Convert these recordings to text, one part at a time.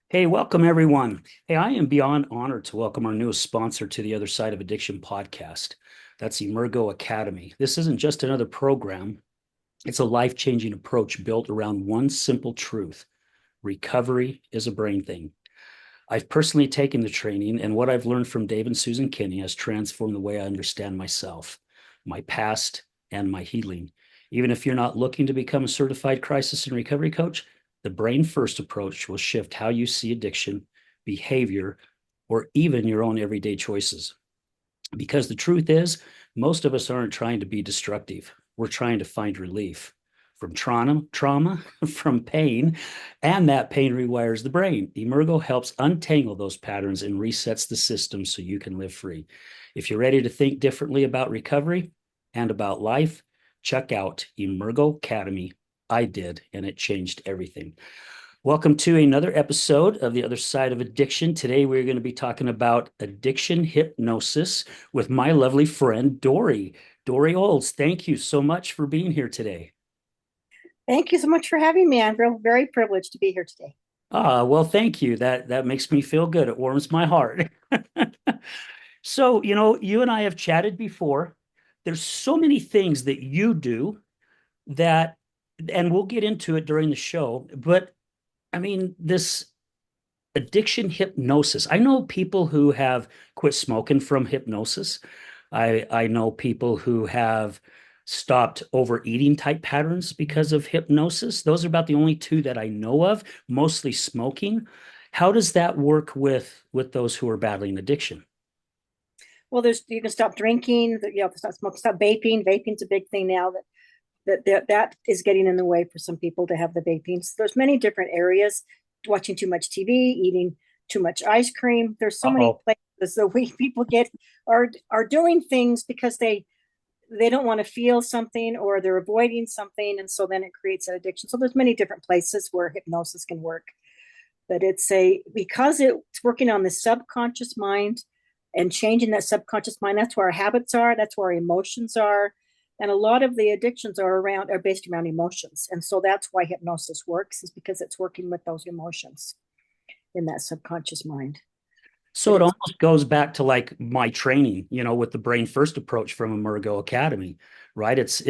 Hey, welcome everyone. Hey, I am beyond honored to welcome our newest sponsor to the Other Side of Addiction podcast. That's Emergo Academy. This isn't just another program, it's a life changing approach built around one simple truth: recovery is a brain thing. I've personally taken the training, and what I've learned from Dave and Susan Kinney has transformed the way I understand myself, my past, and my healing. Even if you're not looking to become a certified crisis and recovery coach, the brain first approach will shift how you see addiction, behavior, or even your own everyday choices. Because the truth is, most of us aren't trying to be destructive. We're trying to find relief from trauma, from pain, and that pain rewires the brain. Emergo helps untangle those patterns and resets the system so you can live free. If you're ready to think differently about recovery and about life, check out Emergo Academy. I did, and it changed everything. Welcome to another episode of The Other Side of Addiction. Today, we're going to be talking about addiction hypnosis with my lovely friend, Dory. Dory Olds, thank you so much for being here today. Thank you so much for having me. I'm very privileged to be here today. Well, thank you. That makes me feel good. It warms my heart. So, you and I have chatted before. There's so many things that you do that, and we'll get into it during the show, but I mean, this addiction hypnosis. I know people who have quit smoking from hypnosis. I know people who have stopped overeating type patterns because of hypnosis. Those are about the only two that I know of, mostly smoking. How does that work with those who are battling addiction? Well, there's you can stop drinking, stop smoking, stop vaping. Vaping's a big thing now that is getting in the way for some people to have the vaping. So there's many different areas. Watching too much TV, eating too much ice cream. There's so many Uh-oh. places that we people get are doing things because they don't want to feel something or they're avoiding something, and so then it creates an addiction. So there's many different places where hypnosis can work. But it's a because it's working on the subconscious mind and changing that subconscious mind. That's where our habits are, that's where our emotions are, and a lot of the addictions are based around emotions. And so that's why hypnosis works, is because it's working with those emotions in that subconscious mind. So But it it's almost goes back to like my training, with the brain first approach from Emergo Academy, right? It's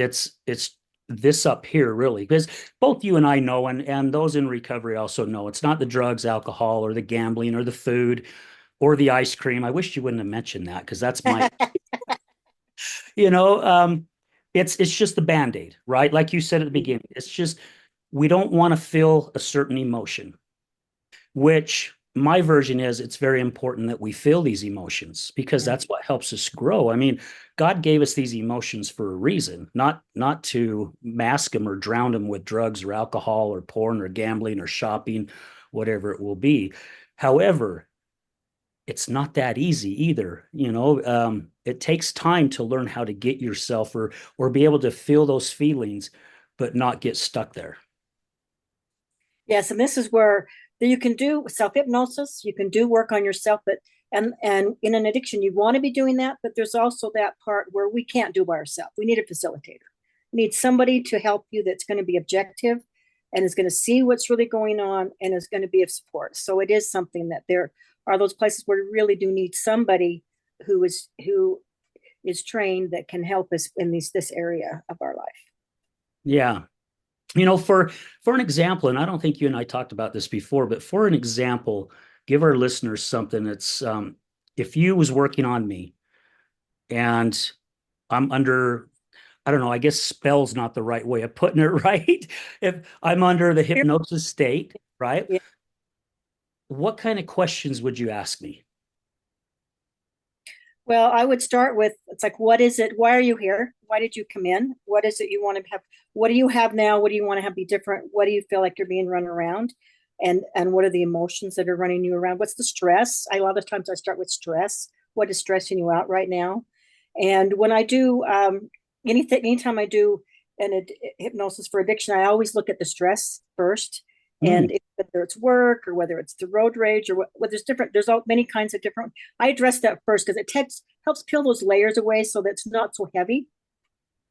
this up here really, because both you and I know, and those in recovery also know, it's not the drugs, alcohol, or the gambling, or the food, or the ice cream. I wish you wouldn't have mentioned that because that's my, you know, um, it's just the Band-Aid, right? Like you said at the beginning, it's just we don't want to feel a certain emotion, which my version is it's very important that we feel these emotions because yeah. that's what helps us grow. I mean, God gave us these emotions for a reason, not to mask them or drown them with drugs or alcohol or porn or gambling or shopping, whatever it will be. However, it's not that easy either. It takes time to learn how to get yourself or be able to feel those feelings, but not get stuck there. Yes, and this is where you can do self hypnosis. You can do work on yourself, but and in an addiction, you want to be doing that. But there's also that part where we can't do by ourselves. We need a facilitator. We need somebody to help you that's going to be objective and is going to see what's really going on and is going to be of support. So it is something that there are those places where we really do need somebody who is trained that can help us in this area of our life. Yeah. For an example, and I don't think you and I talked about this before, but for an example, give our listeners something that's if you was working on me and I'm under, I don't know, I guess spell's not the right way of putting it, right? If I'm under the hypnosis state, right? Yeah. What kind of questions would you ask me? Well, I would start with it's like, what is it? Why are you here? Why did you come in? What is it you want to have? What do you have now? What do you want to have be different? What do you feel like you're being run around? And what are the emotions that are running you around? What's the stress? A lot of times I start with stress. What is stressing you out right now? And when I do anytime I do hypnosis for addiction, I always look at the stress first, Hmm. and whether it's work or whether it's the road rage or what there's different. There's all many kinds of different. I address that first because helps peel those layers away so that it's not so heavy,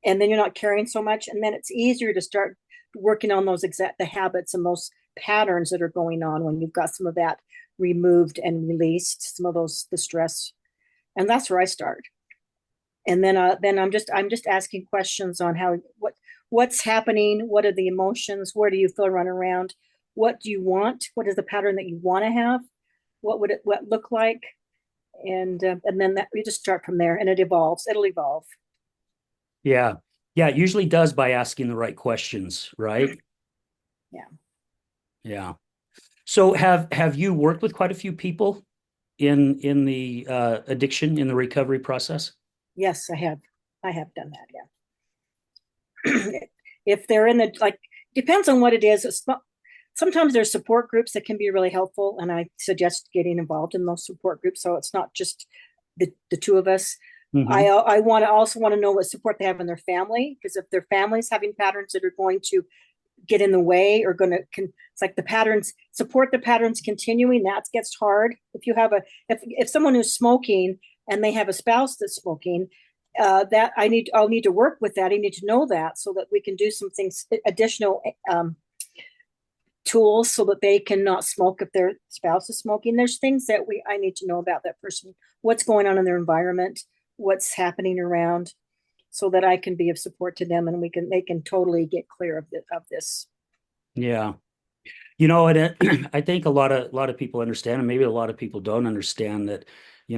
and then you're not carrying so much, and then it's easier to start working on the habits and those patterns that are going on when you've got some of that removed and released, some of the stress. And that's where I start. And then I'm just asking questions on what's happening, what are the emotions, where do you feel run around, what do you want, what is the pattern that you want to have, what look like, and then that we just start from there, and it'll evolve. Yeah. Yeah, it usually does by asking the right questions, right? Yeah. Yeah. So have you worked with quite a few people in the addiction in the recovery process? Yes, I have done that. Yeah. If they're in the, like, depends on what it is. Sometimes there's support groups that can be really helpful, and I suggest getting involved in those support groups so it's not just the two of us. Hmm. I also want to know what support they have in their family, because if their family's having patterns that are going to get in the way or going to, it's like the patterns, support the patterns continuing, that gets hard. If you have if someone who's smoking and they have a spouse that's smoking, that I'll need to work with that. I need to know that so that we can do some things, additional tools, so that they can not smoke if their spouse is smoking. There's things that I need to know about that person, what's going on in their environment, what's happening around, so that I can be of support to them, and they can totally get clear of this. Yeah. I think a lot of people understand, and maybe a lot of people don't understand that,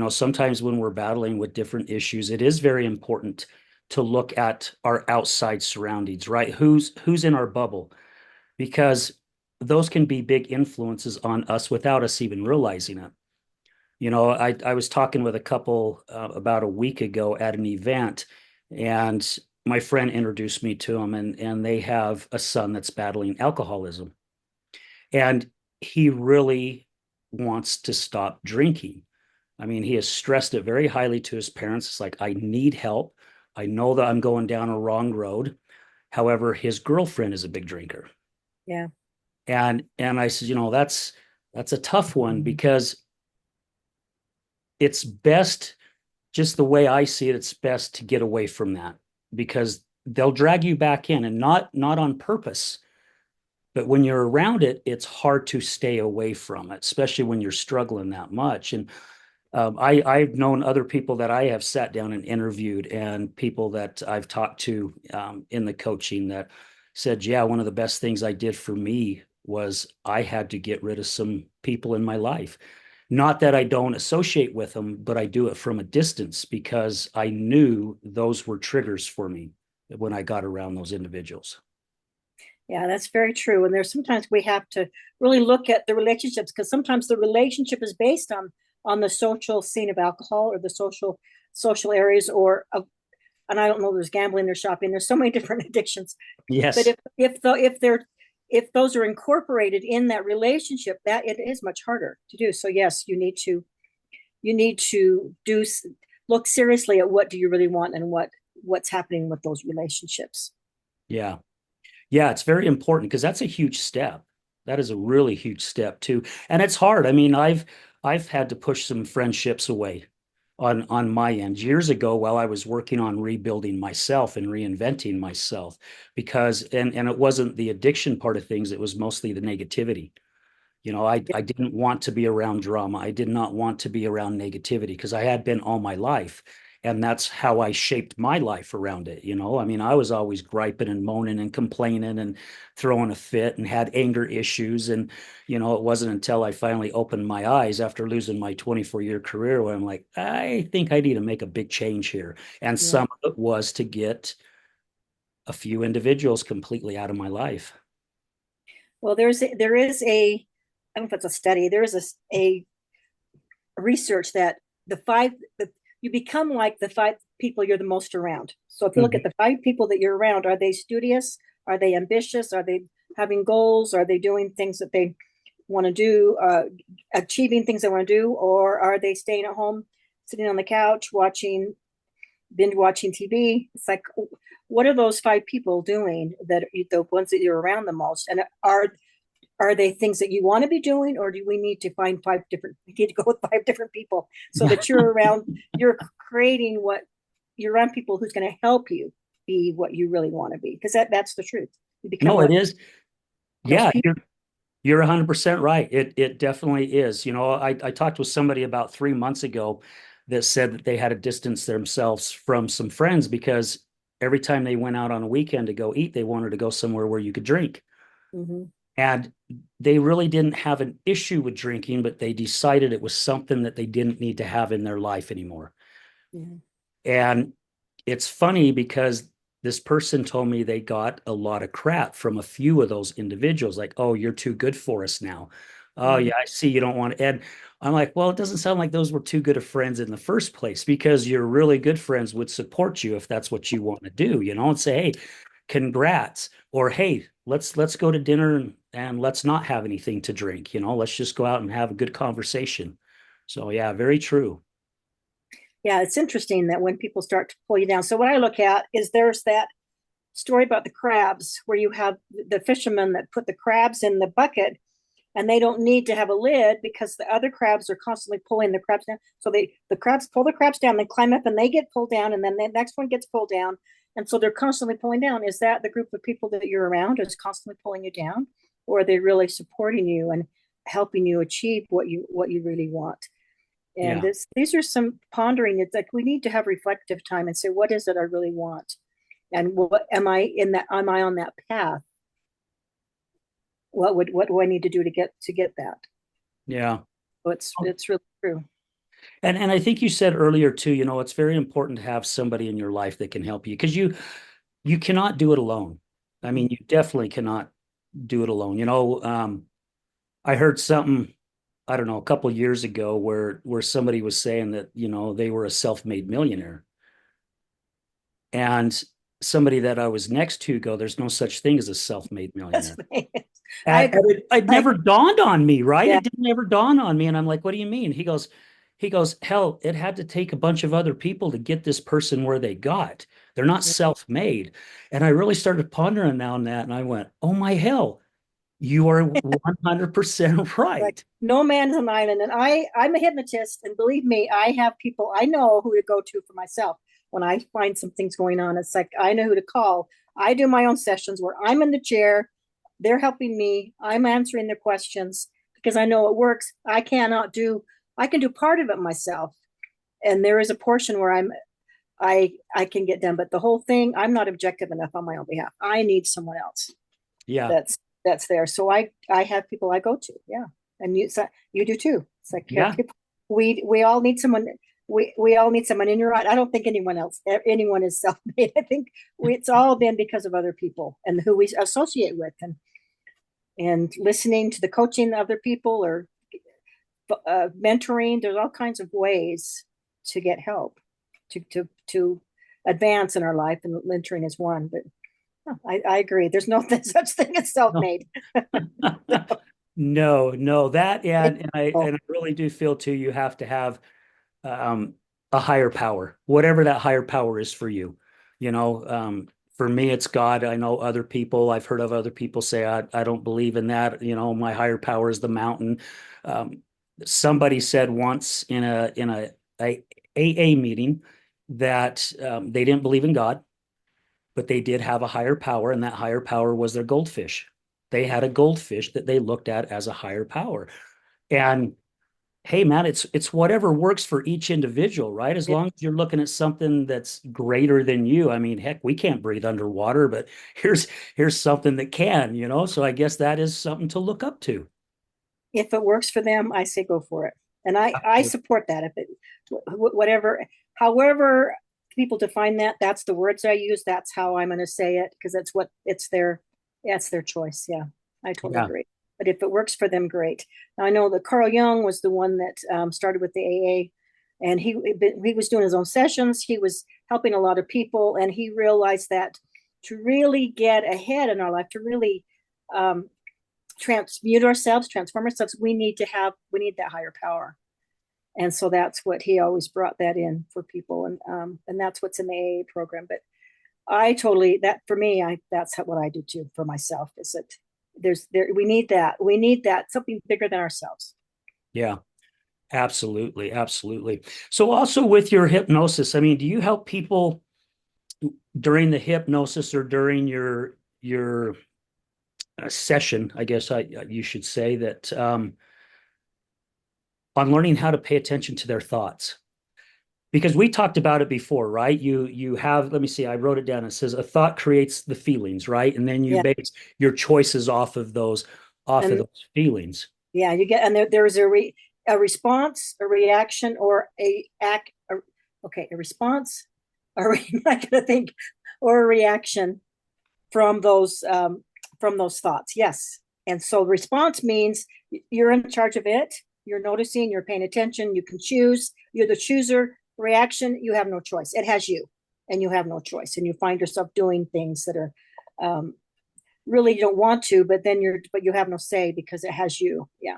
sometimes when we're battling with different issues, it is very important to look at our outside surroundings, right? Who's in our bubble? Because those can be big influences on us without us even realizing it. I was talking with a couple about a week ago at an event, and my friend introduced me to them, and they have a son that's battling alcoholism. And he really wants to stop drinking. I mean, he has stressed it very highly to his parents. It's like, I need help. I know that I'm going down a wrong road. However, his girlfriend is a big drinker. Yeah. And I said, that's a tough one, because it's best, just the way I see it, it's best to get away from that, because they'll drag you back in, and not on purpose. But when you're around it, it's hard to stay away from it, especially when you're struggling that much. And I've known other people that I have sat down and interviewed, and people that I've talked to in the coaching, that said, yeah, one of the best things I did for me was I had to get rid of some people in my life. Not that I don't associate with them, but I do it from a distance, because I knew those were triggers for me when I got around those individuals. Yeah, that's very true. And there's sometimes we have to really look at the relationships, because sometimes the relationship is based on the social scene of alcohol, or the social areas, or of, and I don't know, there's gambling, there's shopping, there's so many different addictions. But Yes. if those are incorporated in that relationship, that it is much harder to do. So yes, you need to do look seriously at what do you really want, and what's happening with those relationships. Yeah. Yeah, it's very important, because that's a huge step. That is a really huge step too. And it's hard. I mean, I've had to push some friendships away on my end years ago, while I was working on rebuilding myself and reinventing myself, because and it wasn't the addiction part of things, it was mostly the negativity. I didn't want to be around drama. I did not want to be around negativity, because I had been all my life. And that's how I shaped my life around it. I mean, I was always griping and moaning and complaining and throwing a fit, and had anger issues. And, it wasn't until I finally opened my eyes after losing my 24-year career, where I'm like, I think I need to make a big change here. And Yeah. some of it was to get a few individuals completely out of my life. Well, there is a, I don't know if it's a study. There is a research that you become like the five people you're the most around. So if you look at Mhm. the five people that you're around, are they studious? Are they ambitious? Are they having goals? Are they doing things that they want to do, achieving things they want to do? Or are they staying at home, sitting on the couch, binge watching TV? It's like, what are those five people doing, the ones that you're around the most? And are they things that you want to be doing, or do we need to find we need to go with five different people, so that you're creating you're around people who's going to help you be what you really want to be? Because that's the truth. You become No, it what is. those Yeah, people. You're 100% right. It definitely is. I talked with somebody about 3 months ago that said that they had to distance themselves from some friends because every time they went out on a weekend to go eat, they wanted to go somewhere where you could drink. Hmm. And they really didn't have an issue with drinking, but they decided it was something that they didn't need to have in their life anymore. Yeah. And it's funny because this person told me they got a lot of crap from a few of those individuals, like, oh, you're too good for us now. Oh, Mm. yeah, I see you don't want to. And I'm like, well, it doesn't sound like those were too good of friends in the first place because your really good friends would support you if that's what you want to do, and say, hey, congrats. Or hey, let's go to dinner and let's not have anything to drink. Let's just go out and have a good conversation. So yeah, very true. Yeah, it's interesting that when people start to pull you down. So what I look at is there's that story about the crabs where you have the fishermen that put the crabs in the bucket and they don't need to have a lid because the other crabs are constantly pulling the crabs down. So the crabs pull the crabs down, they climb up and they get pulled down, and then the next one gets pulled down. And so they're constantly pulling down. Is that the group of people that you're around is constantly pulling you down? Or are they really supporting you and helping you achieve what you really want? And Yeah. these are some pondering. It's like we need to have reflective time and say, what is it I really want? And what am I on that path? What do I need to do to get that? Yeah. So it's really true. And I think you said earlier too, it's very important to have somebody in your life that can help you because you cannot do it alone. I mean, you definitely cannot do it alone. I heard something, I don't know, a couple of years ago where somebody was saying that, they were a self-made millionaire. And somebody that I was next to go, there's no such thing as a self-made That's millionaire. I And agree. it I never dawned on me, right? Yeah. It didn't ever dawn on me. And I'm like, what do you mean? He goes, hell, it had to take a bunch of other people to get this person where they got. They're not self-made. And I really started pondering on that. And I went, oh my hell, you are 100% Like right. no man's an island. And I'm a hypnotist, and believe me, I have people I know who to go to for myself when I find some things going on. It's like I know who to call. I do my own sessions where I'm in the chair, they're helping me, I'm answering their questions because I know it works. I can do part of it myself. And there is a portion where I can get done, but the whole thing, I'm not objective enough on my own behalf. I need someone else Yeah. that's there. So I have people I go to. Yeah. And you do too. It's like Yeah. people, we all need someone. We all need someone. And you're right. I don't think anyone is self-made. I think it's all been because of other people and who we associate with, and listening to the coaching of other people, or mentoring. There's all kinds of ways to get help, to advance in our life, and mentoring is one. But I agree. There's no such thing as No. self-made. No, no, that and I Oh, and I really do feel too you have to have um, a higher power, whatever that higher power is for you. For me, it's God. I know other people, I've heard of other people say, I don't believe in that. My higher power is the mountain. Um, Somebody said once in a AA meeting that they didn't believe in God, but they did have a higher power, and that higher power was their goldfish. They had a goldfish that they looked at as a higher power. And hey man, it's whatever works for each individual, right? As yeah. long as you're looking at something that's greater than you. I mean, heck, we can't breathe underwater, but here's something that can. So I guess that is something to look up to. If it works for them, I say go for it, and I support that. If it whatever, however people define that, that's the words I use. That's how I'm going to say it because that's their choice. Yeah, I totally Yeah. agree. But if it works for them, great. Now, I know that Carl Jung was the one that started with the AA, and he was doing his own sessions. He was helping a lot of people, and he realized that to really get ahead in our life, to really transmute ourselves, transform ourselves, we need that higher power. And so that's what he always brought that in for people, and that's what's in the AA program. But I totally that for me, that's what I do too for myself. Is that we need that something bigger than ourselves. Yeah, absolutely, absolutely. So also with your hypnosis, I mean, do you help people during the hypnosis or during your session, I guess you should say that on learning how to pay attention to their thoughts. Because we talked about it before, right? You have, let me see, I wrote it down. It says a thought creates the feelings, right? And then you Yeah. base your choices off of And those feelings. yeah, you get, and there's a response, a reaction, or a act. Okay, a response, I gotta think, or a reaction from those thoughts. Yes, and so response means you're in charge of it. You're noticing. You're paying attention. You can choose. You're the chooser. Reaction, you have no choice. It has you, and you have no choice, and you find yourself doing things that are um, really you don't want to, but you have no say because it has you. Yeah.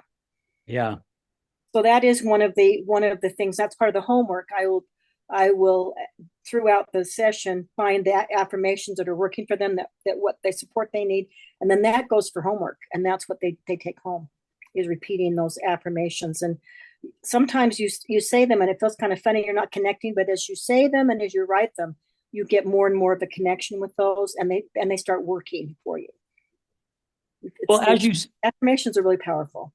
Yeah. So that is one of the things. That's part of the homework. I will throughout the session find the affirmations that are working for them, that what they support they need, and then that goes for homework, and that's what they take home, is repeating those affirmations. And sometimes you say them and it feels kind of funny, you're not connecting, but as you say them and as you write them, you get more and more of a connection with those, and they start working for you. Well, It's affirmations are really powerful.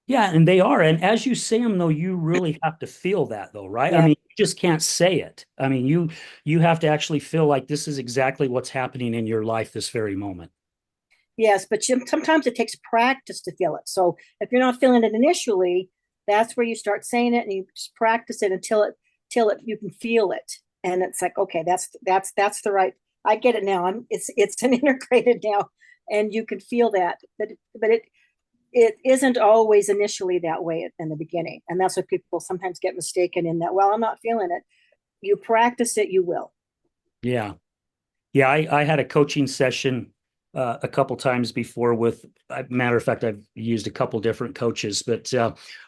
yeah, and they are. And as you say them, though, you really have to feel that, though, right? I Yeah. mean, you just can't say it. I mean, you have to actually feel like this is exactly what's happening in your life this very moment. Yes, but sometimes it takes practice to feel it. So if you're not feeling it initially, that's where you start saying it, and you just practice it until you can feel it, and it's like, okay, that's the right. I get it now. It's an integrated now, and you can feel that. But it isn't always initially that way in the beginning, and that's what people sometimes get mistaken in that. Well, I'm not feeling it. You practice it, you will. Yeah. Yeah, I had a coaching session a couple times before with, matter of fact, I've used a couple different coaches, but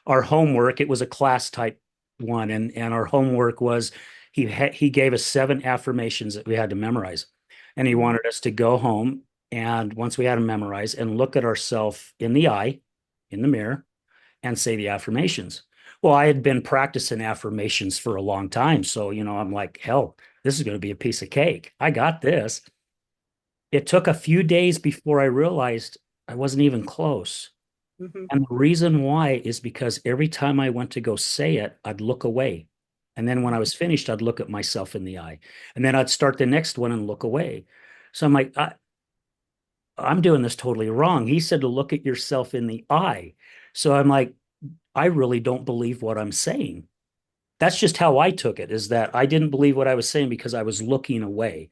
our homework, it was a class type one, and our homework was he gave us 7 affirmations that we had to memorize, and he Mhm. wanted us to go home and once we had them memorized and look at ourselves in the eye, in the mirror, and say the affirmations. Well, I had been practicing affirmations for a long time, so I'm like, hell, this is going to be a piece of cake. I got this. It took a few days before I realized I wasn't even close. Mhm. And the reason why is because every time I went to go say it, I'd look away. And then when I was finished, I'd look at myself in the eye. And then I'd start the next one and look away. So I'm like, I'm doing this totally wrong. He said to look at yourself in the eye. So I'm like, I really don't believe what I'm saying. That's just how I took it, is that I didn't believe what I was saying because I was looking away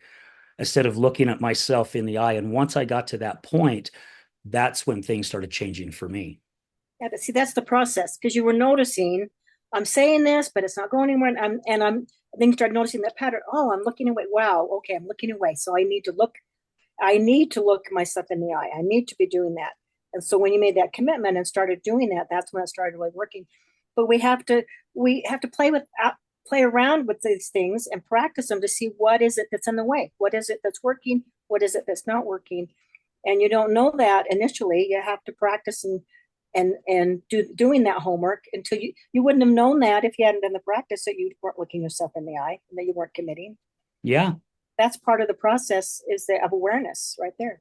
instead of looking at myself in the eye. And once I got to that point, that's when things started changing for me. Yeah, but see, that's the process, because you were noticing, I'm saying this, but it's not going anywhere. And then you start noticing that pattern. Oh, I'm looking away. Wow. Okay, I'm looking away. So I need to look. I need to look myself in the eye. I need to be doing that. And so when you made that commitment and started doing that, that's when it started really working. But we have to play around with these things and practice them to see what is it that's in the way. What is it that's working? What is it that's not working? And you don't know that initially. You have to practice and doing that homework until you wouldn't have known that if you hadn't done the practice, that you weren't looking yourself in the eye and that you weren't committing. Yeah. That's part of the process, is the of awareness right there.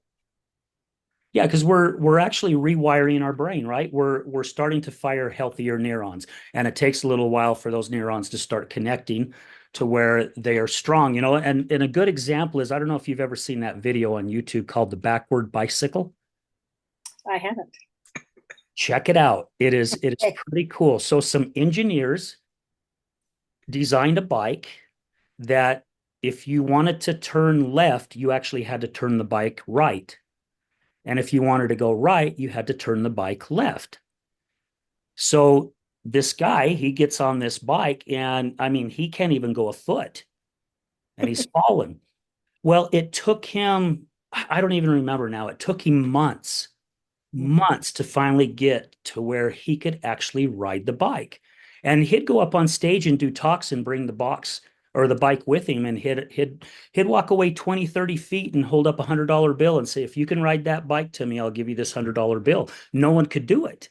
Yeah, because we're actually rewiring our brain, right? We're starting to fire healthier neurons, and it takes a little while for those neurons to start connecting to where they are strong, and a good example is, I don't know if you've ever seen that video on YouTube called the backward bicycle. I haven't. Check it out. It is Okay. pretty cool. So some engineers designed a bike that if you wanted to turn left, you actually had to turn the bike right. And if you wanted to go right, you had to turn the bike left. So this guy, he gets on this bike, and I mean, he can't even go a foot, and he's fallen. Well, it took him, I don't even remember now, it took him months to finally get to where he could actually ride the bike. And he'd go up on stage and do talks and bring the box or the bike with him, and he'd walk away 20, 30 feet and hold up $100 bill and say, if you can ride that bike to me, I'll give you this $100 bill. No one could do it.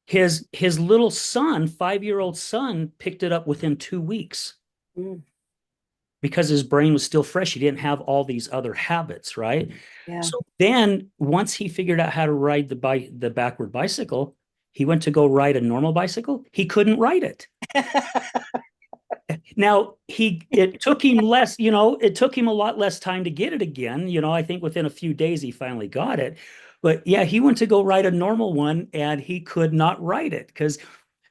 His little son, 5-year-old son, picked it up within 2 weeks. Mm. because his brain was still fresh. He didn't have all these other habits, right? Yeah. So then once he figured out how to ride the backward bicycle, he went to go ride a normal bicycle. He couldn't ride it. Now it took him less, it took him a lot less time to get it again. I think within a few days he finally got it. But yeah, he went to go ride a normal one and he could not ride it because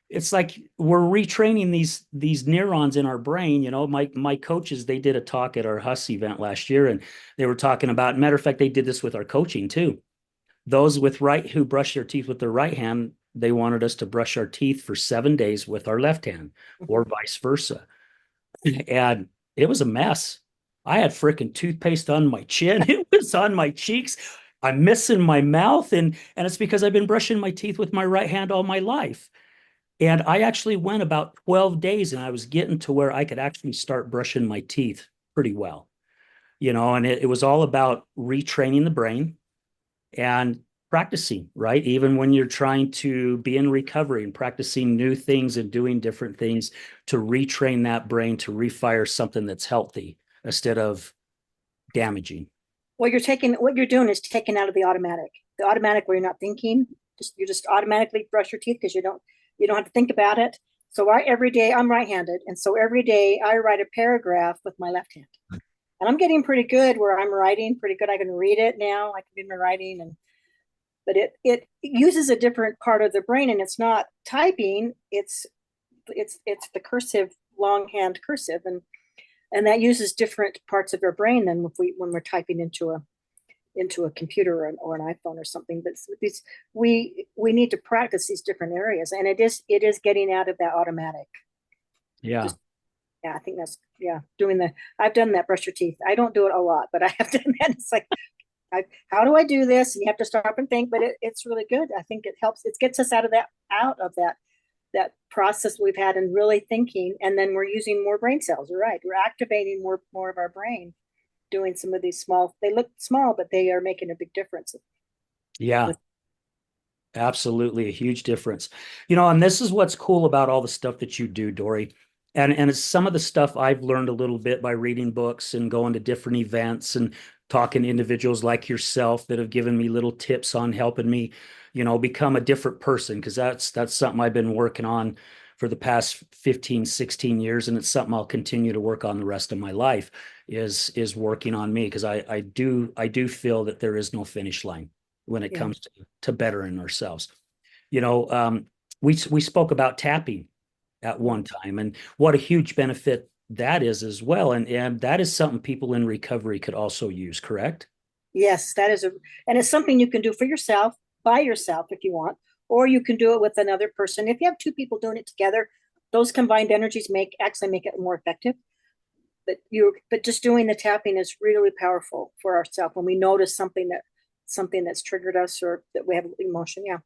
it's like we're retraining these neurons in our brain. My coaches, they did a talk at our Huss event last year, and they were talking about, matter of fact, they did this with our coaching too. Those who brush their teeth with their right hand, they wanted us to brush our teeth for 7 days with our left hand, or vice versa. And it was a mess. I had freaking toothpaste on my chin. It was on my cheeks. I'm missing my mouth, and it's because I've been brushing my teeth with my right hand all my life. And I actually went about 12 days and I was getting to where I could actually start brushing my teeth pretty well. And it was all about retraining the brain and practicing, right? Even when you're trying to be in recovery and practicing new things and doing different things to retrain that brain to refire something that's healthy instead of damaging. What you're doing is taking out of the automatic. The automatic where you're not thinking, you just automatically brush your teeth because you don't have to think about it. So every day I'm right-handed, and so every day I write a paragraph with my left hand. And I'm getting pretty good where I'm writing pretty good. I can read it now. I can do my writing, but it uses a different part of the brain, and it's not typing. It's the cursive, longhand cursive, and that uses different parts of our brain than when we're typing into a computer or an iPhone or something. But we need to practice these different areas, and it is getting out of that automatic. Yeah. Just, yeah, I think that's I've done that, brush your teeth. I don't do it a lot, but I have done that. It's like, how do I do this? And you have to stop and think, but it's really good. I think it helps. It gets us out of that process we've had and really thinking, and then we're using more brain cells. You're right. We're activating more of our brain, doing some of these they look small, but they are making a big difference. Yeah. Absolutely, a huge difference. And this is what's cool about all the stuff that you do, Dory. And it's some of the stuff I've learned a little bit by reading books and going to different events and talking to individuals like yourself that have given me little tips on helping me, become a different person. Because that's something I've been working on for the past 15, 16 years. And it's something I'll continue to work on the rest of my life is working on me. Because I do feel that there is no finish line when it Yeah. comes to bettering ourselves. We spoke about tapping at one time and what a huge benefit that is as well. And that is something people in recovery could also use, correct? Yes, and it's something you can do for yourself, by yourself if you want, or you can do it with another person. If you have two people doing it together, those combined energies actually make it more effective. But just doing the tapping is really powerful for ourselves when we notice something that's triggered us or that we have emotion. Yeah,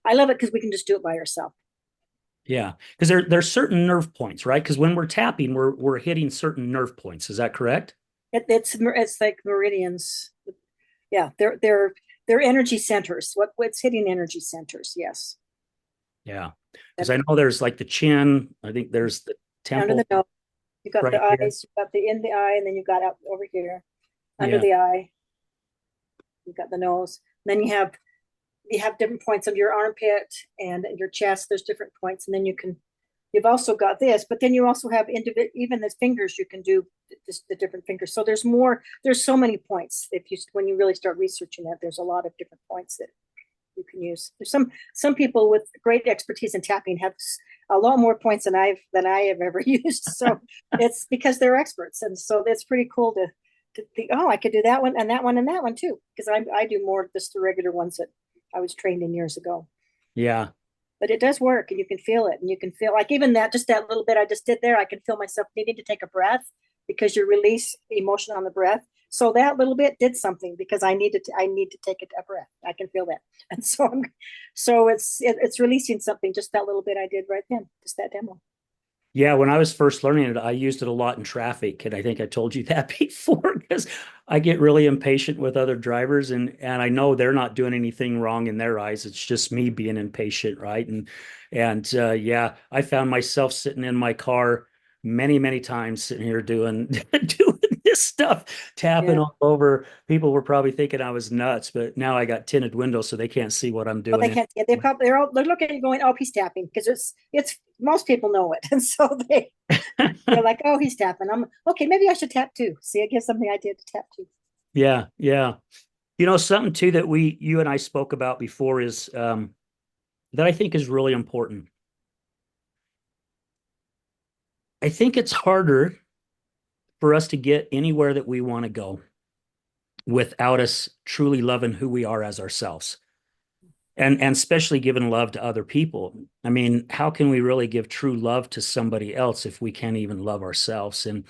I love it because we can just do it by ourselves. Yeah, because there's certain nerve points, right? Because when we're tapping, we're hitting certain nerve points. Is that correct? It's like meridians. Yeah, they're energy centers. What's hitting energy centers? Yes. Yeah, because I know there's like the chin. I think there's the Under temple the nose, you got right the here. eyes, you got the in the eye, and then you got out over here under Yeah, the eye. You got the nose. Then you have different points of your armpit and your chest. There's different points, and then you've also got this, but then you also have even the fingers. You can do the different fingers. So there's so many points. When you really start researching that, there's a lot of different points that you can use. There's some people with great expertise in tapping have a lot more points than I have ever used. So it's because they're experts, and so it's pretty cool to think, oh, I could do that one and that one and that one too, because I do more just the regular ones that I was trained in years ago. yeah, But it does work, and you can feel it, and you can feel like even that little bit I just did there, I can feel myself needing to take a breath because you release emotion on the breath. So that little bit did something because I need to take a breath. I can feel that, and so it's releasing something. Just that little bit I did right then, just that demo. yeah. When I was first learning it, I used it a lot in traffic, and I think I told you that before because I get really impatient with other drivers, and I know they're not doing anything wrong in their eyes. It's just me being impatient, right? And yeah, I found myself sitting in my car many, many times sitting here doing doing this stuff, tapping Yeah. all over. People were probably thinking I was nuts, but now I got tinted windows so they can't see what I'm But they doing. can't. They're looking at you going, "Oh, he's tapping," because it's most people know it, and so they're like, "Oh, he's tapping." I'm okay. Maybe I should tap too. See, it gives them the idea to tap too. Yeah, yeah. Something too that you and I spoke about before is that I think is really important. I think it's harder for us to get anywhere that we want to go without us truly loving who we are as ourselves. And especially giving love to other people. I mean, how can we really give true love to somebody else if we can't even love ourselves? And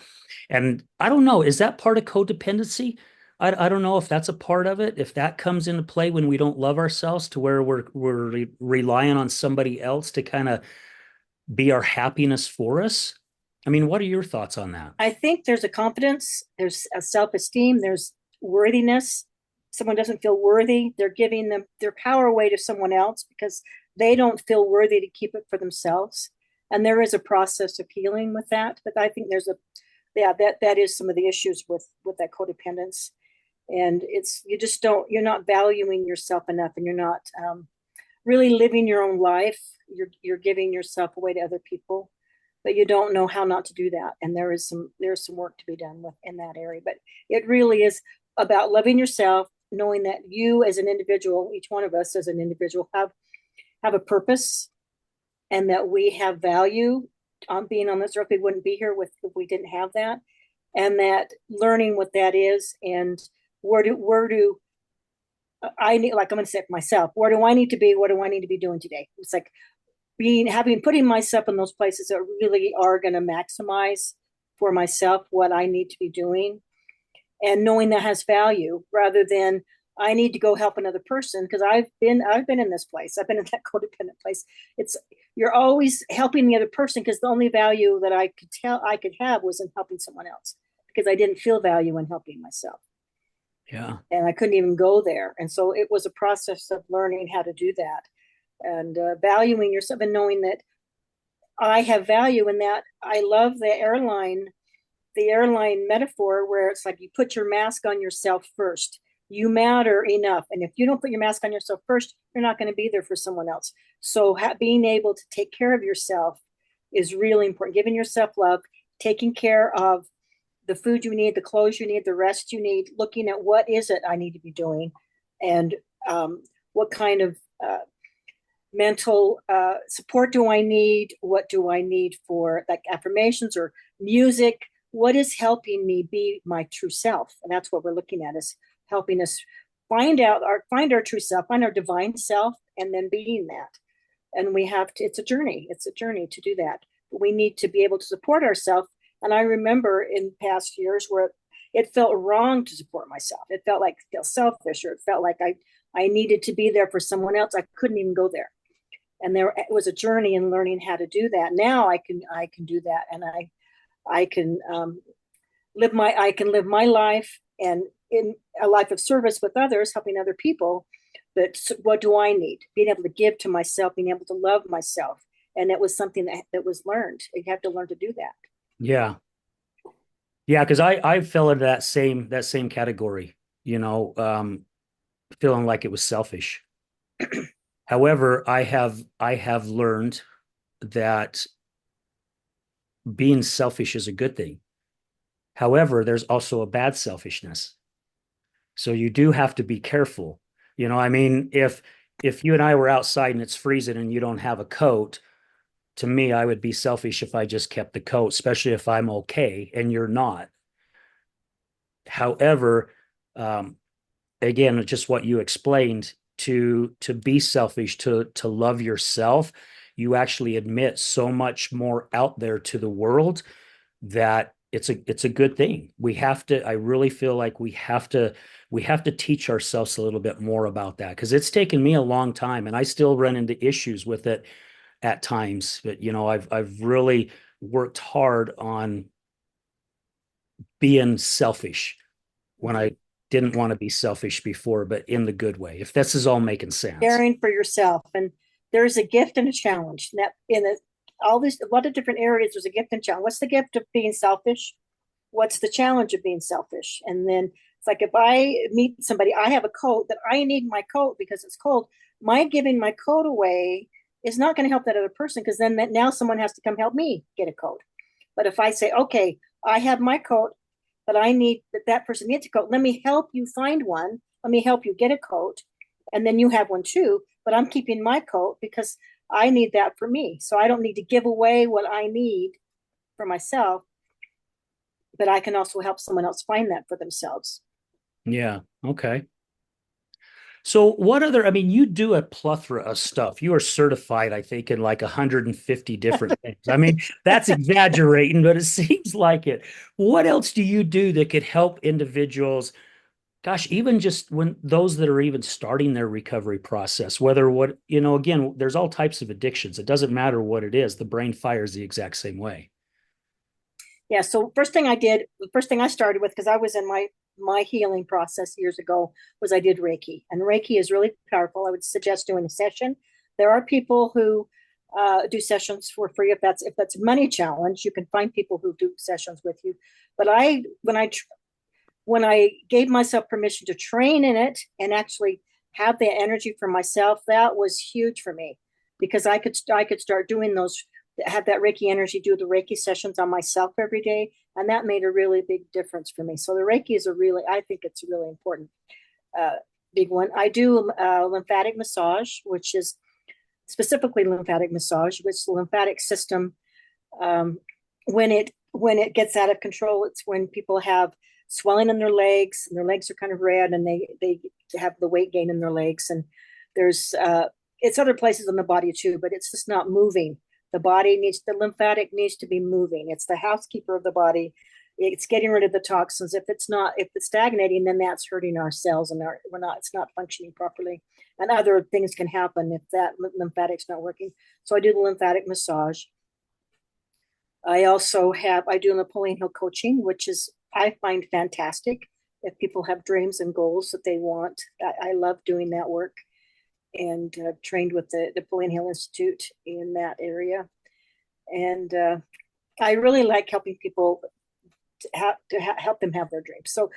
I don't know, is that part of codependency? I don't know if that's a part of it, if that comes into play when we don't love ourselves to where we're relying on somebody else to kind of be our happiness for us. I mean, what are your thoughts on that? I think there's a confidence, there's a self-esteem, there's worthiness. Someone doesn't feel worthy, they're giving them their power away to someone else because they don't feel worthy to keep it for themselves. And there is a process of healing with that. But I think there's a yeah, that is some of the issues with that codependence. And it's you just don't you're not valuing yourself enough, and you're not really living your own life. You're giving yourself away to other people, but you don't know how not to do that. And there's some work to be done with in that area. But it really is about loving yourself, knowing that you as an individual, each one of us as an individual, have a purpose, and that we have value on being on this earth. We wouldn't be here if we didn't have that, and that learning what that is, and where do I need, like I'm going to say it for myself, where do I need to be? What do I need to be doing today? It's like putting myself in those places that really are going to maximize for myself what I need to be doing, and knowing that has value rather than I need to go help another person because I've been in this place. I've been in that codependent place. It's You're always helping the other person because the only value that I could have was in helping someone else because I didn't feel value in helping myself. Yeah. And I couldn't even go there. And so it was a process of learning how to do that, and valuing yourself and knowing that I have value in that. I love the airline metaphor where it's like you put your mask on yourself first. You matter enough. And if you don't put your mask on yourself first, you're not going to be there for someone else. So being able to take care of yourself is really important. Giving yourself love, taking care of the food you need, the clothes you need, the rest you need, looking at what is it I need to be doing, and what kind of mental support do I need? What do I need for like affirmations or music? What is helping me be my true self? And that's what we're looking at, is helping us find our true self, find our divine self, and then being that. And we have to, it's a journey. It's a journey to do that. But we need to be able to support ourselves. And I remember in past years where it felt wrong to support myself. It felt like feel selfish, or it felt like I needed to be there for someone else. I couldn't even go there. And there it was a journey in learning how to do that. Now I can do that, and I can I can live my life and in a life of service with others, helping other people. But what do I need? Being able to give to myself, being able to love myself, and it was something that was learned. You have to learn to do that. Yeah. Yeah, because I fell into that same category, you know, feeling like it was selfish. However, I have learned that being selfish is a good thing. However, there's also a bad selfishness. So you do have to be careful. I mean, if you and I were outside and it's freezing and you don't have a coat, to me, I would be selfish if I just kept the coat, especially if I'm okay and you're not. However, um, again, just what you explained, to be selfish, to love yourself, you actually admit so much more out there to the world that it's a good thing. I really feel like we have to teach ourselves a little bit more about that, because it's taken me a long time and I still run into issues with it at times. But I've really worked hard on being selfish when I didn't want to be selfish before, but in the good way, if this is all making sense. Caring for yourself, and there's a gift and a challenge that in it. all these, a lot of different areas. There's a gift and challenge. What's the gift of being selfish? What's the challenge of being selfish? And then it's like, if I meet somebody, I have a coat that I need my coat because it's cold. My giving my coat away is not going to help that other person, because then now someone has to come help me get a coat. But if I say, okay, I have my coat, but I need that person needs a coat. Let me help you find one. Let me help you get a coat. And then you have one too, but I'm keeping my coat because I need that for me. So I don't need to give away what I need for myself, but I can also help someone else find that for themselves. Yeah. Okay. So what other, I mean, you do a plethora of stuff. You are certified, I think, in like 150 different things. I mean, that's exaggerating, but it seems like it. What else do you do that could help individuals? Gosh, even just when those that are even starting their recovery process, whether what, again, there's all types of addictions. It doesn't matter what it is. The brain fires the exact same way. Yeah. So the first thing I started with, because I was in my healing process years ago, was I did Reiki, and Reiki is really powerful. I would suggest doing a session. There are people who do sessions for free. If that's a money challenge, you can find people who do sessions with you. But when I gave myself permission to train in it and actually have the energy for myself, that was huge for me, because I could start doing those, have that Reiki energy, do the Reiki sessions on myself every day. And that made a really big difference for me. So the Reiki is I think it's a really important, uh, big one. I do lymphatic massage, which is specifically lymphatic massage, which the lymphatic system, um, when it gets out of control, it's when people have swelling in their legs, and their legs are kind of red, and they have the weight gain in their legs. And there's it's other places in the body too, but it's just not moving. The lymphatic needs to be moving. It's the housekeeper of the body. It's getting rid of the toxins. If it's stagnating, then that's hurting our cells, and it's not functioning properly. And other things can happen if that lymphatic's not working. So I do the lymphatic massage. I do Napoleon Hill coaching, which is, I find fantastic. If people have dreams and goals that they want, I love doing that work, and trained with the Napoleon Hill Institute in that area. And I really like helping people help them have their dreams. So,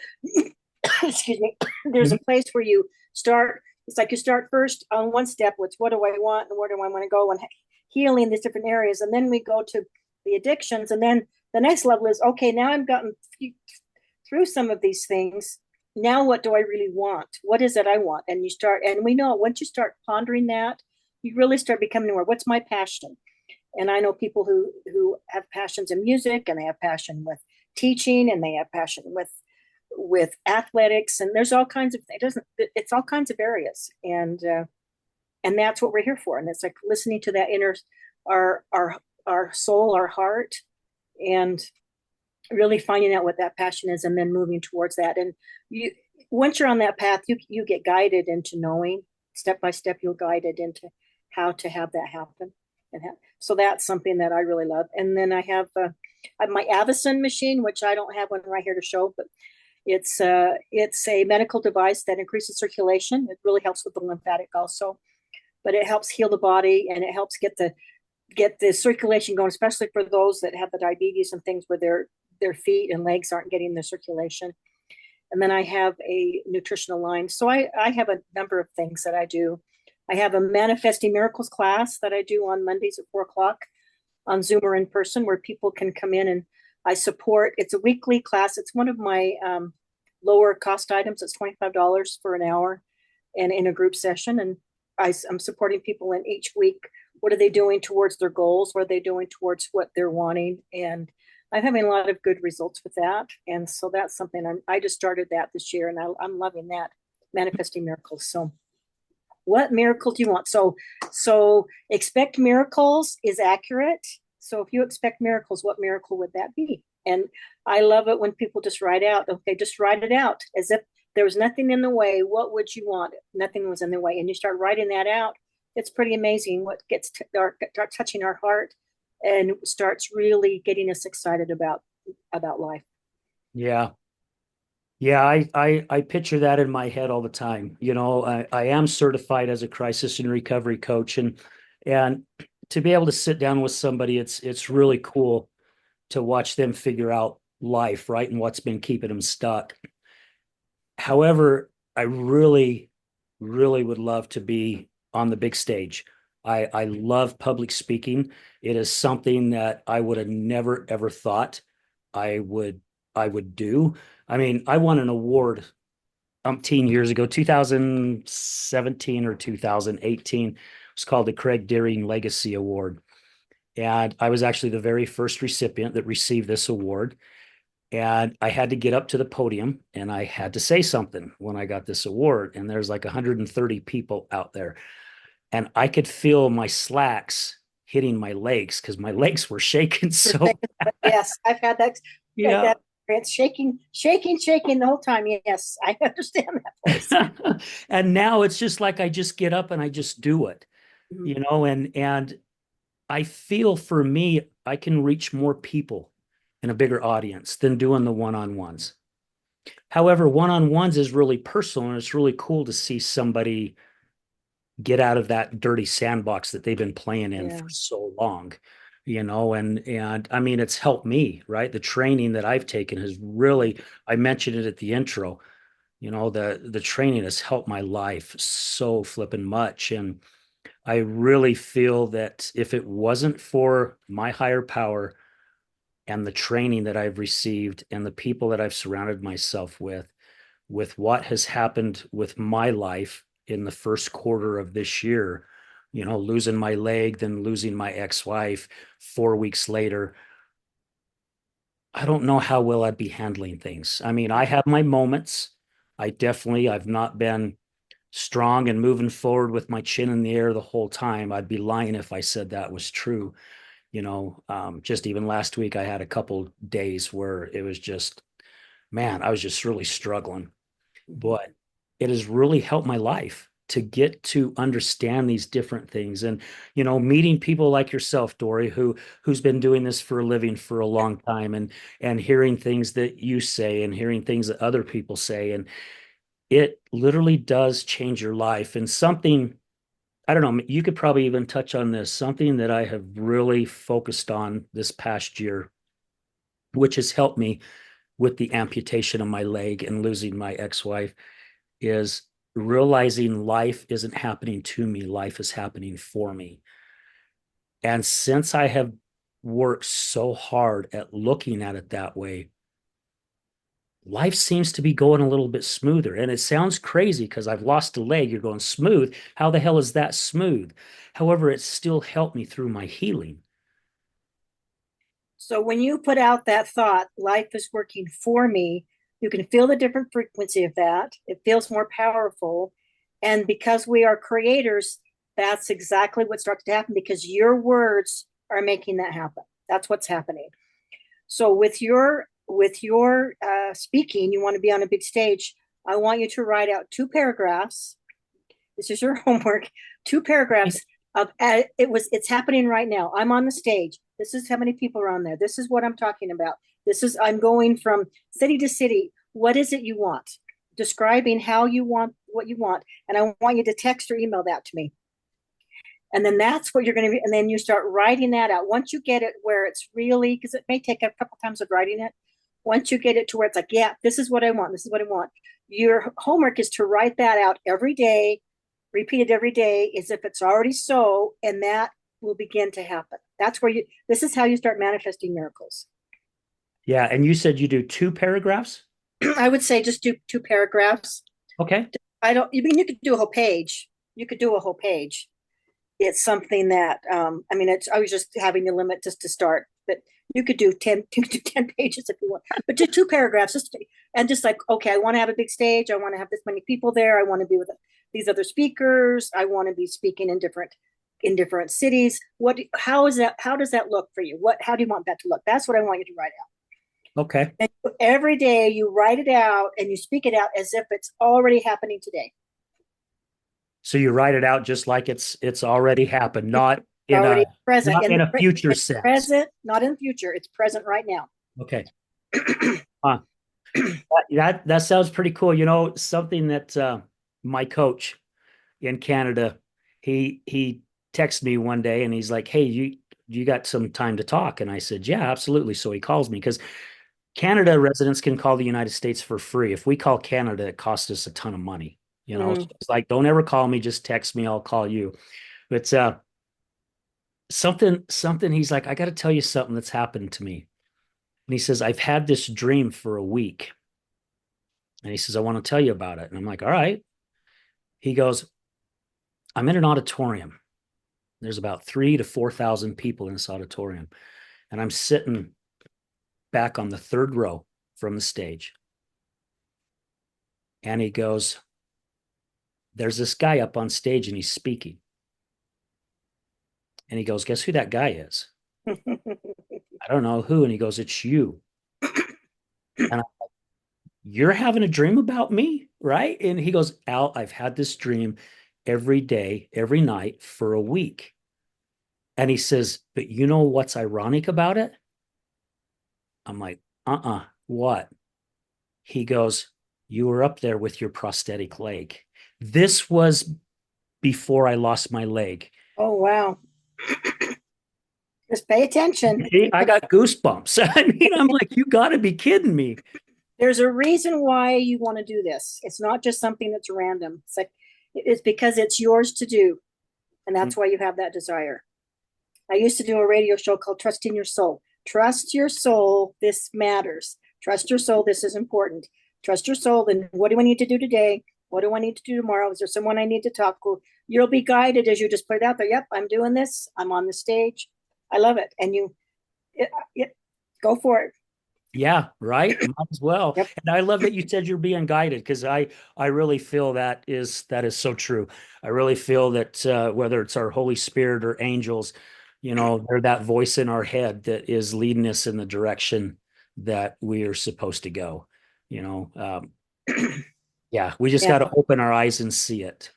excuse me, there's a place where you start. It's like you start first on one step, which what do I want and where do I want to go, and healing these different areas. And then we go to the addictions. And then the next level is, okay, now I've gotten through some of these things. Now what do I really want? What is it I want? And we know once you start pondering that, you really start becoming aware, what's my passion? And I know people who have passions in music, and they have passion with teaching, and they have passion with athletics, and there's all kinds of, it's all kinds of areas. And that's what we're here for. And it's like listening to that inner, our soul, our heart, and really finding out what that passion is, and then moving towards that. And once you're on that path, you get guided into knowing, step by step, you'll guided into how to have that happen. So that's something that I really love. And then I have my Avicen machine, which I don't have one right here to show, but it's a medical device that increases circulation. It really helps with the lymphatic also, but it helps heal the body, and it helps get the circulation going, especially for those that have the diabetes and things where their feet and legs aren't getting the circulation. And then I have a nutritional line. So I have a number of things that I do. I have a Manifesting Miracles class that I do on Mondays at 4 o'clock on Zoom or in person, where people can come in, and I support. It's a weekly class. It's one of my lower cost items. It's $25 for an hour, and in a group session. And I'm supporting people in each week. What are they doing towards their goals? What are they doing towards what they're wanting? And I'm having a lot of good results with that. And so that's something I just started that this year, and I'm loving that, Manifesting Miracles. So what miracle do you want? So expect miracles is accurate. So if you expect miracles, what miracle would that be? And I love it when people just write it out as if there was nothing in the way. What would you want? Nothing was in the way. And you start writing that out. It's pretty amazing what gets touching our heart, and starts really getting us excited about life. Yeah. Yeah, I picture that in my head all the time. I am certified as a crisis and recovery coach, and to be able to sit down with somebody, it's really cool to watch them figure out life, right? And what's been keeping them stuck. However, I really, really would love to be on the big stage. I love public speaking. It is something that I would have never ever thought I would I would do. I mean, I won an award umpteen years ago, 2017 or 2018. It's called the Craig Deering Legacy Award. And I was actually the very first recipient that received this award. And I had to get up to the podium and I had to say something when I got this award. And there's like 130 people out there. And I could feel my slacks hitting my legs because my legs were shaking so. Yes, I've had Yeah. that experience, shaking the whole time. Yes, I understand that place. And now it's just like I just get up and I just do it, Mhm. and I feel for me, I can reach more people in a bigger audience than doing the one-on-ones. However, one-on-ones is really personal and it's really cool to see somebody get out of that dirty sandbox that they've been playing in Yeah. for so long, and I mean it's helped me, right? The training that I've taken has really, I mentioned it at the intro, the training has helped my life so flippin' much. And I really feel that if it wasn't for my higher power and the training that I've received and the people that I've surrounded myself with what has happened with my life in the first quarter of this year, losing my leg, then losing my ex-wife 4 weeks later, I don't know how well I'd be handling things. I mean, I have my moments. I've not been strong and moving forward with my chin in the air the whole time. I'd be lying if I said that was true. Just even last week, I had a couple days where it was just, man, I was just really struggling. Mhm. But it has really helped my life to get to understand these different things. And meeting people like yourself, Dory, who's been doing this for a living for a long time, and hearing things that you say and hearing things that other people say, and it literally does change your life. And something, I don't know, you could probably even touch on this, something that I have really focused on this past year, which has helped me with the amputation of my leg and losing my ex-wife, is realizing life isn't happening to me, life is happening for me. And since I have worked so hard at looking at it that way, life seems to be going a little bit smoother. And it sounds crazy because I've lost a leg. You're going smooth. How the hell is that smooth? However, it's still helped me through my healing. So when you put out that thought, life is working for me, you can feel the different frequency of that. It feels more powerful. And because we are creators, that's exactly what starts to happen because your words are making that happen. That's what's happening. So with your speaking, you want to be on a big stage. I want you to write out 2 paragraphs. This is your homework. 2 paragraphs of it's happening right now. I'm on the stage. This is how many people are on there. This is what I'm talking about. This is I'm going from city to city. What is it you want? Describing how you want what you want, and I want you to text or email that to me. And then that's what you're going to be. And then you start writing that out. Once you get it where it's really, because it may take a couple times of writing it. Once you get it to where it's like, yeah, this is what I want. This is what I want. Your homework is to write that out every day, repeat it every day as if it's already so, and that will begin to happen. That's where this is how you start manifesting miracles. Yeah. And you said you do 2 paragraphs? I would say just do 2 paragraphs. Okay. I don't, you mean, you could do a whole page. You could do a whole page. It's something that, I mean, I was just having a limit just to start, but you could do 10, you could do 10 pages if you want, but just 2 paragraphs, and just like, okay, I want to have a big stage. I want to have this many people there. I want to be with these other speakers. I want to be speaking in different cities. How is that? How does that look for you? How do you want that to look? That's what I want you to write out. Okay. And every day you write it out and you speak it out as if it's already happening today. So you write it out just like it's already happened, not in a Already present not in in the a future it's sense. present, not in the future. It's present right now. Okay. Huh. That sounds pretty cool. Something that my coach in Canada, he texted me one day and he's like, hey, you got some time to talk? And I said, yeah, absolutely. So he calls me because Canada residents can call the United States for free. If we call Canada, it costs us a ton of money. So Mm. it's like, don't ever call me, just text me, I'll call you. But something he's like, I got to tell you something that's happened to me. And he says, I've had this dream for a week. And he says, I want to tell you about it. And I'm like, all right. He goes, I'm in an auditorium. There's about 3,000 to 4,000 people in this auditorium. And I'm sitting back on the third row from the stage. And he goes, there's this guy up on stage and he's speaking. And he goes, guess who that guy is? I don't know who. And he goes, it's you. And I'm like, you're having a dream about me, right? And he goes, Al, I've had this dream every day, every night for a week. And he says, but you know what's ironic about it? I'm like, what? He goes, you were up there with your prosthetic leg. This was before I lost my leg. Oh, wow. Just pay attention. I got goosebumps. I mean, I'm like, you got to be kidding me. There's a reason why you want to do this. It's not just something that's random. It's like, it's because it's yours to do. And that's why you have that desire. I used to do a radio show called Trusting Your Soul. Trust your soul. This matters. Trust your soul. This is important. Trust your soul. Then what do I need to do today? What do I need to do tomorrow? Is there someone I need to talk to? You'll be guided as you just put it out there. Yep, I'm doing this. I'm on the stage. I love it. And go for it. Yeah, right. Might as well. Yep. And I love that you said you're being guided because I really feel that is so true. I really feel that whether it's our Holy Spirit or angels, they're that voice in our head that is leading us in the direction that we are supposed to go. You know, yeah, we just Yeah. got to open our eyes and see it.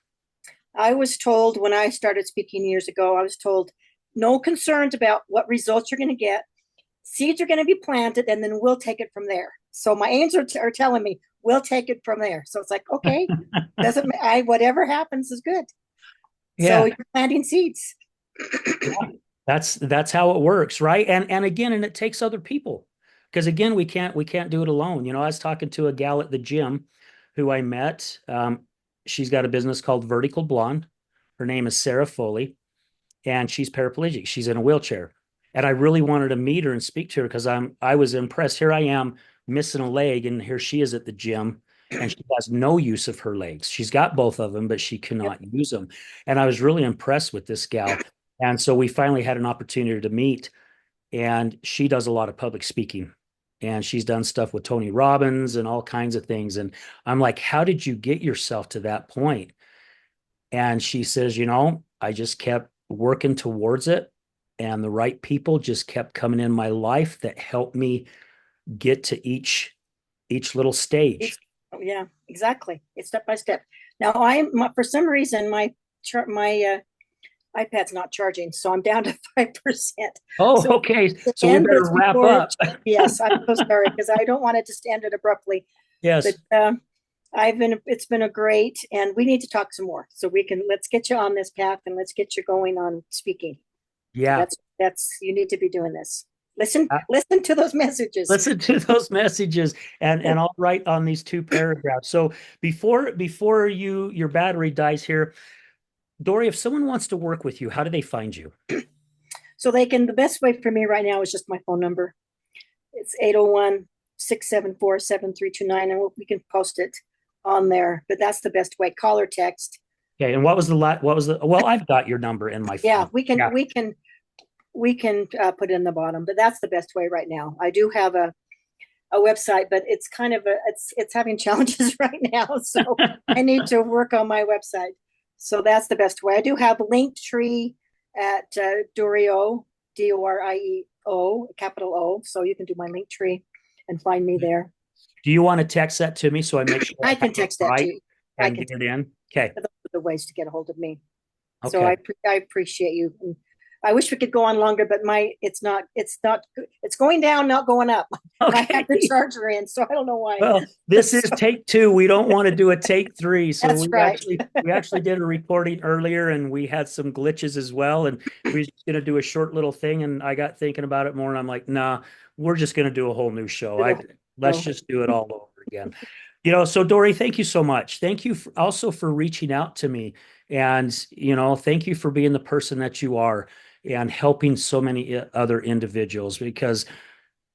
I was told when I started speaking years ago, I was told no concerns about what results you're going to get. Seeds are going to be planted and then we'll take it from there. So my angels are telling me we'll take it from there. So it's like, okay, doesn't I whatever happens is good. So Yeah. you're planting seeds. Yeah. That's how it works, right? And again, and it takes other people because again, we can't do it alone. I was talking to a gal at the gym who I met. She's got a business called Vertical Blonde. Her name is Sarah Foley, and she's paraplegic. She's in a wheelchair, and I really wanted to meet her and speak to her because I was impressed. Here I am missing a leg, and here she is at the gym, and she has no use of her legs. She's got both of them, but she Yep. cannot use them. And I was really impressed with this gal. And so we finally had an opportunity to meet, and she does a lot of public speaking. And she's done stuff with Tony Robbins and all kinds of things. And I'm like, how did you get yourself to that point? And she says, I just kept working towards it. And the right people just kept coming in my life that helped me get to each little stage. Oh, yeah, exactly. It's step by step. Now for some reason my iPad's not charging, so I'm down to 5%. Oh, So okay. to So we end better this wrap before, up. yes, I'm so sorry because I don't want it to just end it abruptly. Yes. But it's been a great, and we need to talk some more. So let's get you on this path and let's get you going on speaking. Yeah. That's you need to be doing this. Listen, Uh, listen to those messages. Listen to those messages, and I'll write on these two paragraphs. So before your battery dies here, Dory, if someone wants to work with you, how do they find you? So the best way for me right now is just my phone number. It's 801-674-7329, and we can post it on there, but that's the best way. Call or text. Okay, and well, I've got your number in my phone. Yeah, we can Yeah. put it in the bottom, but that's the best way right now. I do have a website, but it's kind of it's having challenges right now, so I need to work on my website. So that's the best way. I do have a Linktree at Dorio, Dorieo, capital O. So you can do my Linktree and find me there. Do you want to text that to me so I make sure I can text that to you. I and can get it in? Okay. those are the ways to get a hold of me. Okay. So I appreciate you. And I wish we could go on longer, but it's going down, not going up. And I have the Okay. charger in, so I don't know why. Well, this is So, take two. We don't want to do a take three. So that's right. we actually did a recording earlier and we had some glitches as well. And we were just gonna do a short little thing. And I got thinking about it more and I'm like, nah, we're just gonna do a whole new show. Let's Oh, just do it all over again. So Dory, thank you so much. Thank you also for reaching out to me. And, thank you for being the person that you are and helping so many other individuals because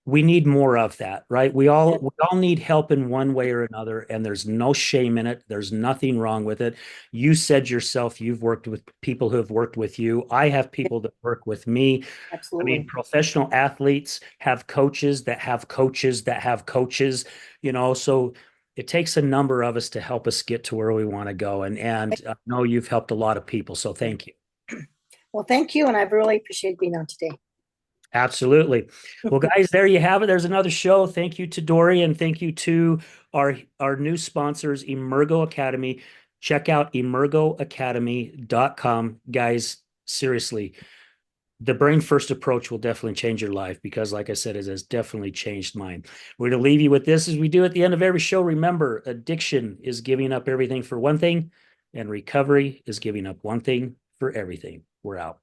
we need more of that, right? We yeah, all we all need help in one way or another, and there's no shame in it. There's nothing wrong with it. You said yourself you've worked with people who have worked with you. I have yeah, people that work with me. I mean, absolutely. professional athletes have coaches that have coaches that have coaches, so it takes a number of us to help us get to where we want to go. And I know you've helped a lot of people, so Yeah. thank you. Well, thank you, and I've really appreciated being on today. Absolutely. Well, guys, there you have it. There's another show. Thank you to Dory and thank you to our new sponsors, Emergo Academy. Check out emergoacademy.com. Guys, seriously, the brain first approach will definitely change your life because, like I said, it has definitely changed mine. We're going to leave you with this as we do at the end of every show. Remember, addiction is giving up everything for one thing, and recovery is giving up one thing for everything. We're out.